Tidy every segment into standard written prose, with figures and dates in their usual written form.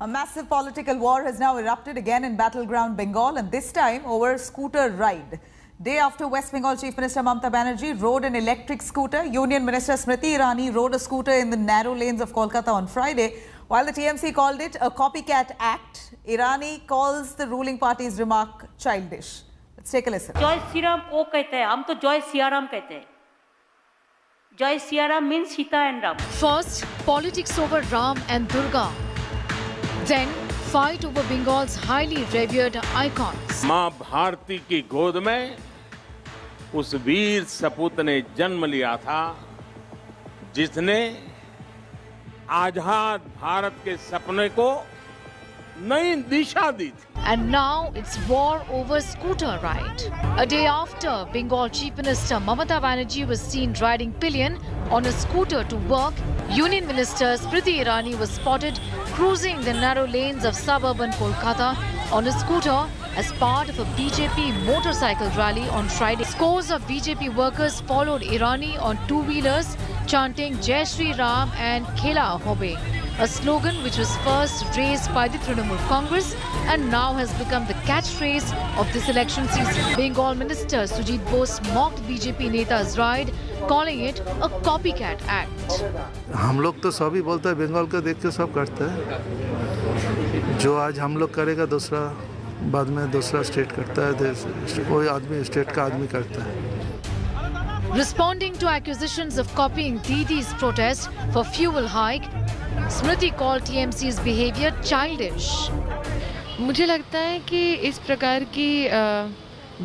A massive political war has now erupted again in battleground Bengal, and this time over a scooter ride. Day after West Bengal Chief Minister Mamata Banerjee rode an electric scooter, Union Minister Smriti Irani rode a scooter in the narrow lanes of Kolkata on Friday. While the TMC called it a copycat act, Irani calls the ruling party's remark childish. Let's take a listen. Jai Sri Ram ko kehte hain, hum to Jai Sri Ram kehte hain. Jai Sri Ram means Sita and Ram. First, politics over Ram and Durga. Then, fight over Bengal's highly revered icons. मां भारती की गोद में उस वीर सपूत ने जन्म लिया था जिसने आजाद भारत के सपने को नई दिशा दी थी. And now it's war over scooter ride. A day after, Bengal Chief Minister Mamata Banerjee was seen riding pillion on a scooter to work, Union Minister Smriti Irani was spotted cruising the narrow lanes of suburban Kolkata on a scooter as part of a BJP motorcycle rally on Friday. Scores of BJP workers followed Irani on two-wheelers, chanting Jai Shri Ram and Khela Hobe, a slogan which was first raised by the Trinamool Congress and now has become the catchphrase of this election season. Bengal Minister Sujit Bose mocked BJP Neta's ride, calling it a copycat act. हम लोग तो सभी बोलते हैं बंगाल को देख के सब करते हैं. जो आज हम लोग करेगा दूसरा बाद में दूसरा स्टेट करता है. कोई आदमी स्टेट का आदमी करता है. Responding to accusations of copying Didi's protest for fuel hike, Smriti called TMC's behavior childish. मुझे लगता है कि इस प्रकार की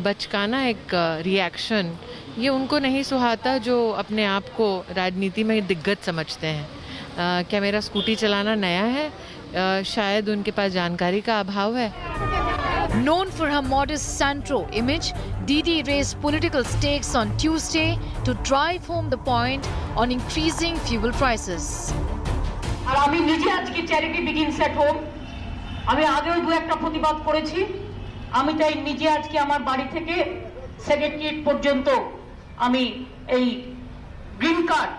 बचकाना एक रिएक्शन ये उनको नहीं सुहाता जो अपने आप को राजनीति में दिग्गज समझते हैं. क्या मेरा स्कूटी चलाना नया है? शायद उनके पास जानकारी का अभाव है. Known for her modest Santro image, Didi raised political stakes on Tuesday to drive home the point on increasing fuel prices. আর আমি নিজে আজকে চ্যারিটি বিগিনস এট হোম আমি আগেও দু একটা প্রতিবাদ করেছি. আমি তাই নিজে আজকে আমার বাড়ি থেকে সেক্রেটারিয়েট পর্যন্ত আমি এই গ্রিন কার্ড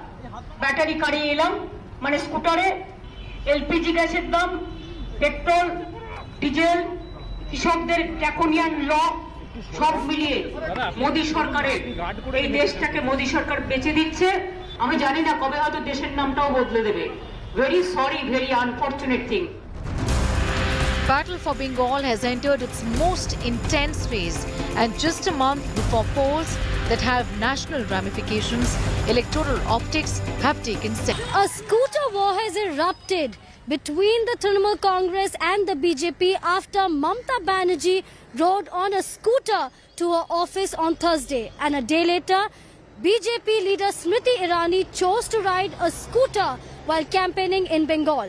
ব্যাটারি কারিয়ে এলাম. মানে স্কুটারে এলপিজি গ্যাসের দাম, পেট্রোল, ডিজেল, কৃষকদের ড্রাকোনিয়ান ল সব মিলিয়ে মোদি সরকারের এই দেশটাকে মোদি সরকার বেঁচে দিচ্ছে. আমি জানি না কবে হয়তো দেশের নামটাও বদলে দেবে. Very sorry, very unfortunate thing. Battle for Bengal has entered its most intense phase, and just a month before polls that have national ramifications, electoral optics have taken center. A scooter war has erupted between the Trinamool Congress and the BJP after Mamata Banerjee rode on a scooter to her office on Thursday, and a day later, BJP leader Smriti Irani chose to ride a scooter while campaigning in Bengal.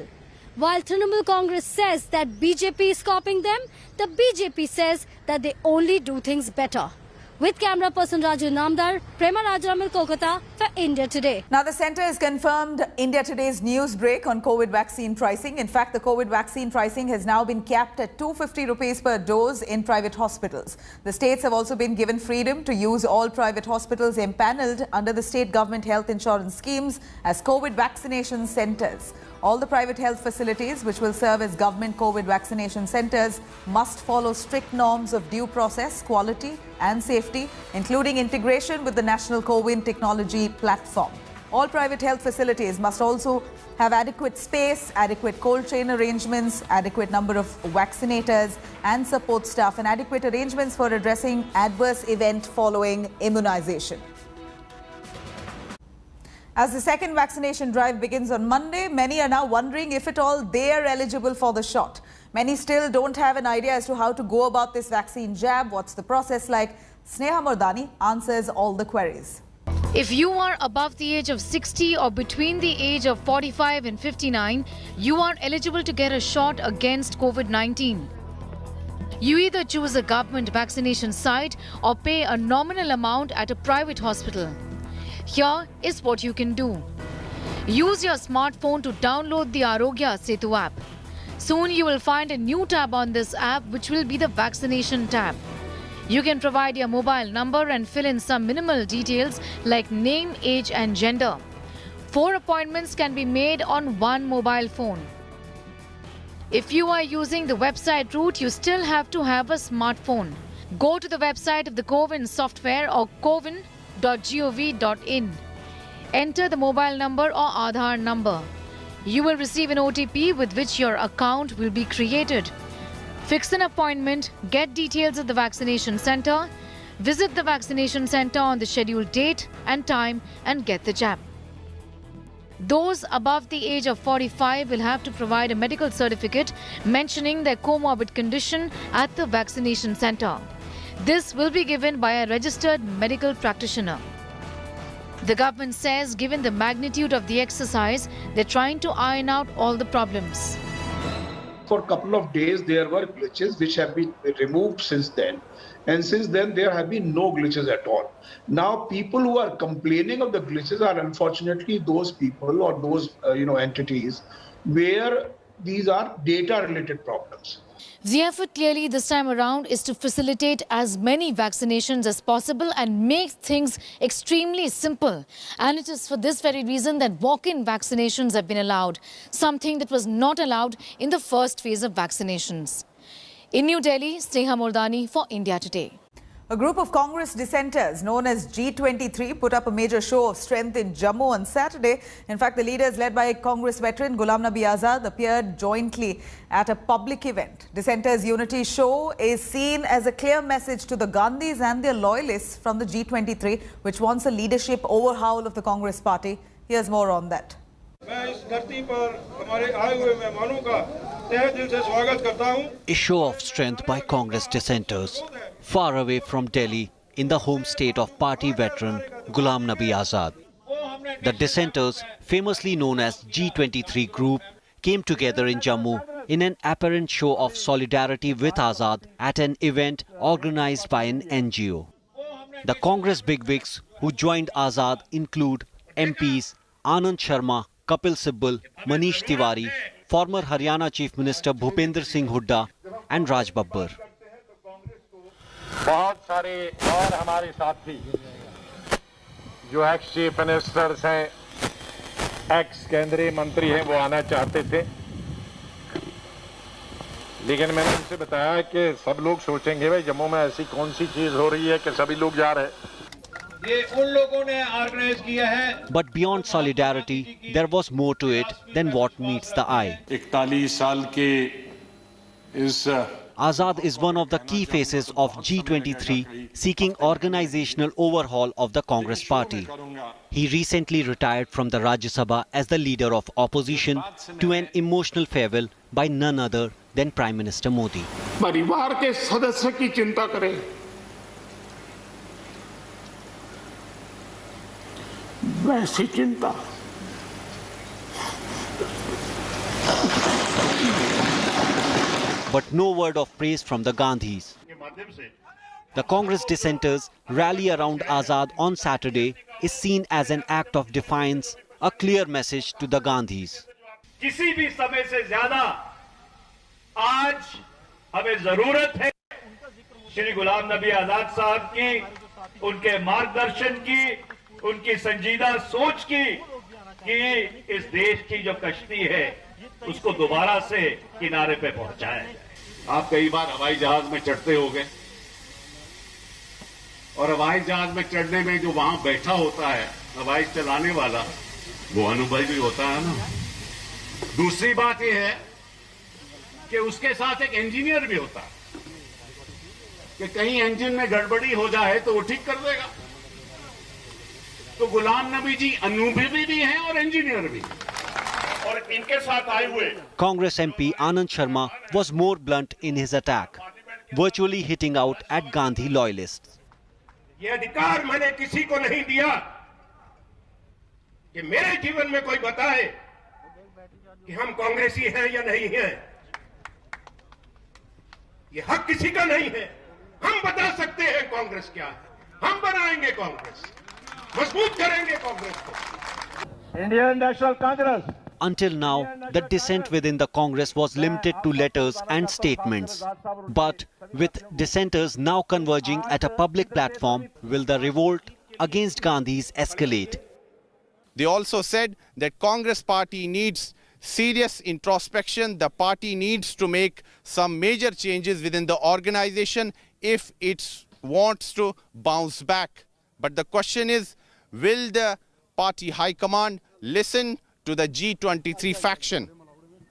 While Trinamool Congress says that BJP is copying them, the BJP says that they only do things better. With camera person Raju Namdar, Prema Rajaramal, Kolkata for India Today. Now, the centre has confirmed India Today's news break on COVID vaccine pricing. In fact, the COVID vaccine pricing has now been capped at 250 rupees per dose in private hospitals. The states have also been given freedom to use all private hospitals empanelled under the state government health insurance schemes as COVID vaccination centres. All the private health facilities which will serve as government COVID vaccination centres must follow strict norms of due process, quality and safety, including integration with the National COVID Technology Platform. All private health facilities must also have adequate space, adequate cold chain arrangements, adequate number of vaccinators and support staff, and adequate arrangements for addressing adverse event following immunization. As the second vaccination drive begins on Monday, many are now wondering if at all they are eligible for the shot. Many still don't have an idea as to how to go about this vaccine jab. What's the process like? Sneha Mordani answers all the queries. If you are above the age of 60 or between the age of 45 and 59, you are eligible to get a shot against COVID-19. You either choose a government vaccination site or pay a nominal amount at a private hospital. Here is what you can do. Use your smartphone to download the Arogya Setu app. Soon you will find a new tab on this app which will be the vaccination tab. You can provide your mobile number and fill in some minimal details like name, age and gender. 4 appointments can be made on one mobile phone. If you are using the website route, you still have to have a smartphone. Go to the website of the CoWIN software or cowin.gov.in. Enter the mobile number or Aadhaar number. You will receive an OTP with which your account will be created. Fix an appointment, get details of the vaccination center, visit the vaccination center on the scheduled date and time and get the jab. Those above the age of 45 will have to provide a medical certificate mentioning their comorbid condition at the vaccination center. This will be given by a registered medical practitioner. The government says given the magnitude of the exercise, they're trying to iron out all the problems. For a couple of days, there were glitches which have been removed since then. And since then, there have been no glitches at all. Now, people who are complaining of the glitches are unfortunately those people or those entities where these are data-related problems. The effort clearly this time around is to facilitate as many vaccinations as possible and make things extremely simple. And it is for this very reason that walk-in vaccinations have been allowed, something that was not allowed in the first phase of vaccinations. In New Delhi, Sneha Mordani for India Today. A group of Congress dissenters known as G23 put up a major show of strength in Jammu on Saturday. In fact, the leaders led by Congress veteran Ghulam Nabi Azad appeared jointly at a public event. Dissenters' unity show is seen as a clear message to the Gandhis and their loyalists from the G23, which wants a leadership overhaul of the Congress party. Here's more on that. A show of strength by Congress dissenters, far away from Delhi, in the home state of party veteran Ghulam Nabi Azad. The dissenters, famously known as G23 group, came together in Jammu in an apparent show of solidarity with Azad at an event organized by an NGO. The Congress bigwigs who joined Azad include MPs Anand Sharma, Kapil Sibal, Manish Tiwari, former Haryana Chief Minister Bhupender Singh Hooda and Raj Babbar. बहुत सारे और हमारे साथी जो ex chief ministers हैं, x केंद्रीय मंत्री हैं, वो आना चाहते थे, लेकिन मैंने उनसे बताया कि सब लोग सोचेंगे भाई जम्मू में ऐसी कौन सी चीज हो रही है कि सभी लोग जा रहे हैं. ये उन लोगों ने ऑर्गेनाइज किया है. But beyond solidarity, there was more to it than what meets the eye. 41 साल के इस Azad is one of the key faces of G23 seeking organizational overhaul of the Congress party. He recently retired from the Rajya Sabha as the leader of opposition to an emotional farewell by none other than Prime Minister Modi. परिवार के सदस्य की चिंता करें, वैसी चिंता But no word of praise from the Gandhis. The Congress dissenters' rally around Azad on Saturday is seen as an act of defiance, a clear message to the Gandhis. किसी भी समय से ज्यादा आज हमें जरूरत है श्री गुलाम नबी आजाद साहब की, उनके मार्गदर्शन की, उनकी संजीदा सोच की कि इस देश की जो कश्ती है उसको दोबारा से किनारे पे पहुंचाया जाए. आप कई बार हवाई जहाज में चढ़ते होंगे और हवाई जहाज में चढ़ने में जो वहां बैठा होता है हवाई चलाने वाला, वो अनुभवी होता है ना. दूसरी बात यह है कि उसके साथ एक इंजीनियर भी होता है कि कहीं इंजन में गड़बड़ी हो जाए तो वो ठीक कर देगा. तो गुलाम नबी जी अनुभवी भी हैं और इंजीनियर भी. और इनके साथ आए हुए Congress MP Anand Sharma was more blunt in his attack, virtually hitting out at Gandhi loyalists. ये अधिकार मैंने किसी को नहीं दिया कि मेरे जीवन में कोई बताए कि हम कांग्रेसी हैं या नहीं हैं. ये हक किसी का नहीं है. हम बता सकते हैं कांग्रेस क्या है. हम बनाएंगे कांग्रेस, मजबूत करेंगे कांग्रेस को. Indian national Congress. Until now, the dissent within the Congress was limited to letters and statements. But with dissenters now converging at a public platform, will the revolt against Gandhis escalate? They also said that Congress party needs serious introspection. The party needs to make some major changes within the organization if it wants to bounce back. But the question is, will the party high command listen to the G23 faction?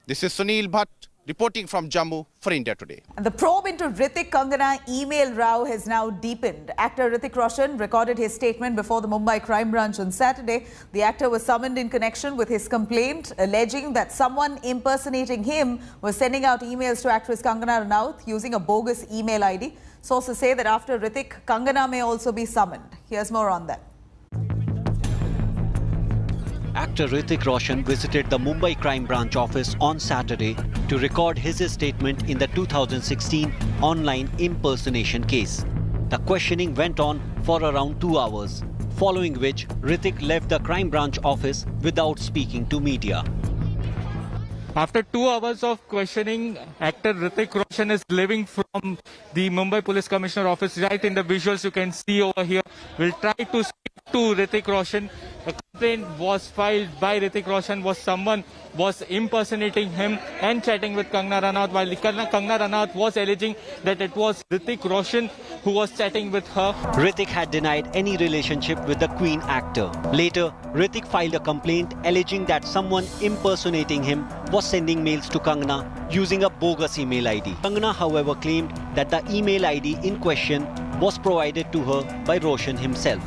This is Sunil Bhatt reporting from Jammu for India Today. And the probe into Hrithik Kangana email row has now deepened. Actor Hrithik Roshan recorded his statement before the Mumbai crime branch on Saturday. The actor was summoned in connection with his complaint, alleging that someone impersonating him was sending out emails to actress Kangana Ranaut using a bogus email ID. Sources say that after Hrithik, Kangana may also be summoned. Here's more on that. Actor Hrithik Roshan visited the Mumbai Crime Branch office on Saturday to record his statement in the 2016 online impersonation case. The questioning went on for around 2 hours, following which Hrithik left the Crime Branch office without speaking to media. After 2 hours of questioning, actor Hrithik Roshan is leaving from the Mumbai Police Commissioner office. Right in the visuals you can see over here. We'll try to speak to Hrithik Roshan. A complaint was filed by Hrithik Roshan was someone was impersonating him and chatting with Kangana Ranaut, while Kangana Ranaut was alleging that it was Hrithik Roshan who was chatting with her. Hrithik had denied any relationship with the Queen actor. Later, Hrithik filed a complaint alleging that someone impersonating him was sending mails to Kangana using a bogus email ID. Kangana, however, claimed that the email ID in question was provided to her by Roshan himself,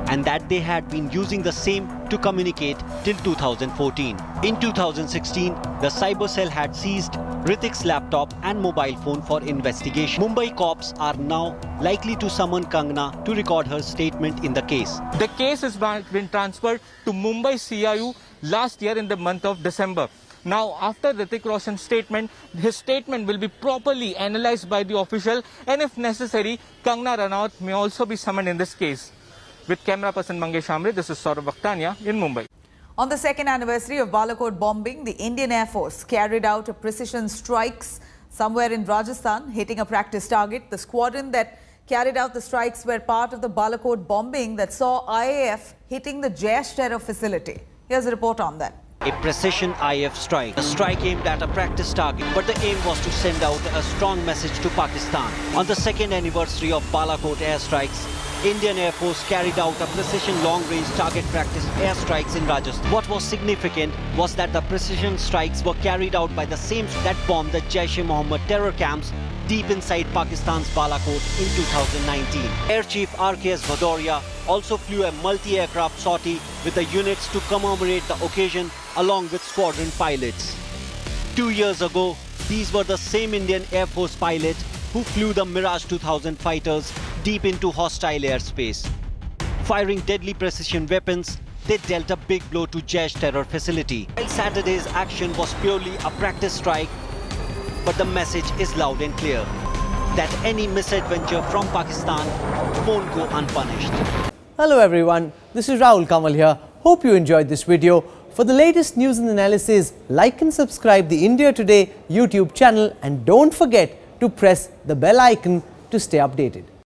and that they had been using the same to communicate till 2014. In 2016, the cyber cell had seized Hrithik's laptop and mobile phone for investigation. Mumbai cops are now likely to summon Kangana to record her statement in the case. The case has been transferred to Mumbai CIU last year in the month of December. Now, after Hrithik Roshan's statement, his statement will be properly analysed by the official, and if necessary, Kangana Ranaut may also be summoned in this case. With camera person Mangesh Amre, this is Saurav Vakhtania in Mumbai. On the second anniversary of Balakot bombing, the Indian Air Force carried out a precision strikes somewhere in Rajasthan, hitting a practice target. The squadron that carried out the strikes were part of the Balakot bombing that saw IAF hitting the Jaish terror facility. Here's a report on that. A precision IF strike. The strike aimed at a practice target, but the aim was to send out a strong message to Pakistan. On the second anniversary of Balakot airstrikes, Indian Air Force carried out a precision long-range target practice airstrikes in Rajasthan. What was significant was that the precision strikes were carried out by the same that bombed the Jaish-e-Mohammed terror camps deep inside Pakistan's Balakot in 2019. Air Chief RKS Bhadoria also flew a multi-aircraft sortie with the units to commemorate the occasion along with squadron pilots. 2 years ago, these were the same Indian Air Force pilots who flew the Mirage 2000 fighters deep into hostile airspace. Firing deadly precision weapons, they dealt a big blow to Jaish terror facility. While Saturday's action was purely a practice strike, but the message is loud and clear that any misadventure from Pakistan won't go unpunished. Hello everyone, this is Rahul Kamal here. Hope you enjoyed this video. For the latest news and analysis, like and subscribe the India Today YouTube channel, and don't forget to press the bell icon to stay updated.